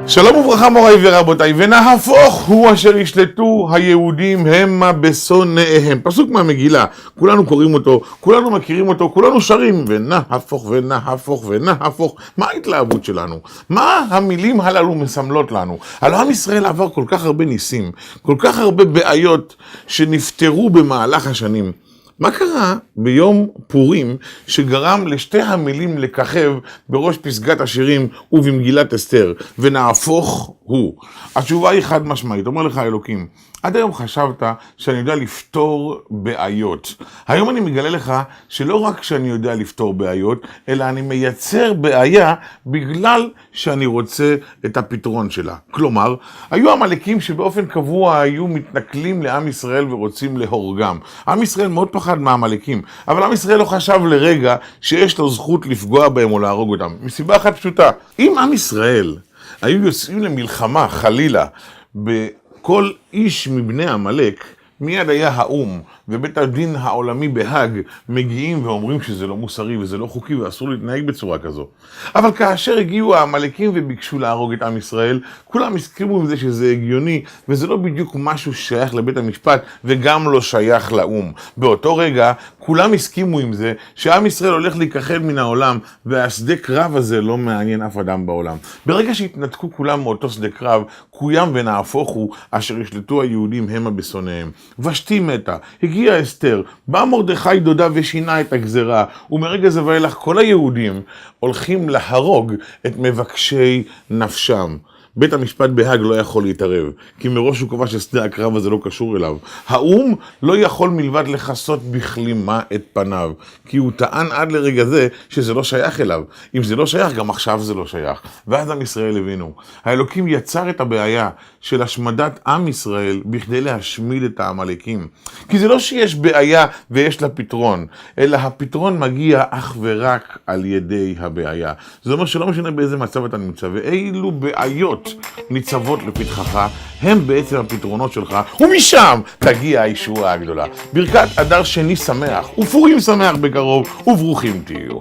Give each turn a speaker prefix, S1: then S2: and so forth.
S1: שלום וברכה מוריי ורבותיי, ונהפוך הוא אשר ישלטו היהודים המה בשונאיהם. פסוק מהמגילה, כולנו קוראים אותו, כולנו מכירים אותו, כולנו שרים ונהפוך ונהפוך ונהפוך. מה ההתלהבות שלנו? מה המילים הללו מסמלות לנו? על עם ישראל עבר כל כך הרבה ניסים, כל כך הרבה בעיות שנפטרו במהלך השנים. מה קרה ביום פורים שגרם לשתי המילים לככב בראש פסגת השירים ובמגילת אסתר, ונהפוך הוא? התשובה היא חד משמעית. אומר לך אלוקים, עד היום חשבת שאני יודע לפתור בעיות. היום אני מגלה לך שלא רק שאני יודע לפתור בעיות, אלא אני מייצר בעיה בגלל שאני רוצה את הפתרון שלה. כלומר, היו עמלקים שבאופן קבוע היו מתנכלים לעם ישראל ורוצים להורגם. עם ישראל מאוד פחד מהעמלקים, אבל עם ישראל לא חשב לרגע שיש לו זכות לפגוע בהם או להרוג אותם. מסיבה אחת פשוטה, אם עם ישראל היו יוצאים למלחמה חלילה כל איש מבני עמלק, מיד היה האום ובית הדין העולמי בהאג מגיעים ואומרים שזה לא מוסרי וזה לא חוקי ואסור להתנהג בצורה כזו. אבל כאשר הגיעו העמלקים וביקשו להרוג את עם ישראל, כולם הסכימו עם זה שזה הגיוני וזה לא בדיוק משהו שייך לבית המשפט וגם לא שייך לאום. באותו רגע כולם הסכימו עם זה שעם ישראל הולך להיכחד מן העולם, והשדה קרב הזה לא מעניין אף אדם בעולם. ברגע שהתנתקו כולם מאותו שדה קרב, קוים ונהפוך הוא אשר ישלטו היהודים המה בשונאיהם. ושתי מתה, הגיעה אסתר, בא מרדכי דודה ושינה את הגזרה, ומרגע זה ואילך כל היהודים הולכים להרוג את מבקשי נפשם. בית המשפט בהאג לא יכול להתערב, כי מראש הוא קבע ששדה הקרב הזה לא קשור אליו. האום לא יכול מלבד לחסות בכלימה את פניו, כי הוא טען עד לרגע זה שזה לא שייך אליו. אם זה לא שייך, גם עכשיו זה לא שייך. ואז עם ישראל הבינו. האלוקים יצר את הבעיה של השמדת עם ישראל בכדי להשמיד את העמלקים. כי זה לא שיש בעיה ויש לה פתרון, אלא הפתרון מגיע אך ורק על ידי הבעיה. זה אומר שלא משנה באיזה מצב אתה נמצא, ואילו בעיות ניצבות לפתחך, הם בעצם הפתרונות שלך, ומשם תגיע הישועה הגדולה. ברכת אדר שני שמח, ופורים שמח בקרוב, וברוכים תהיו.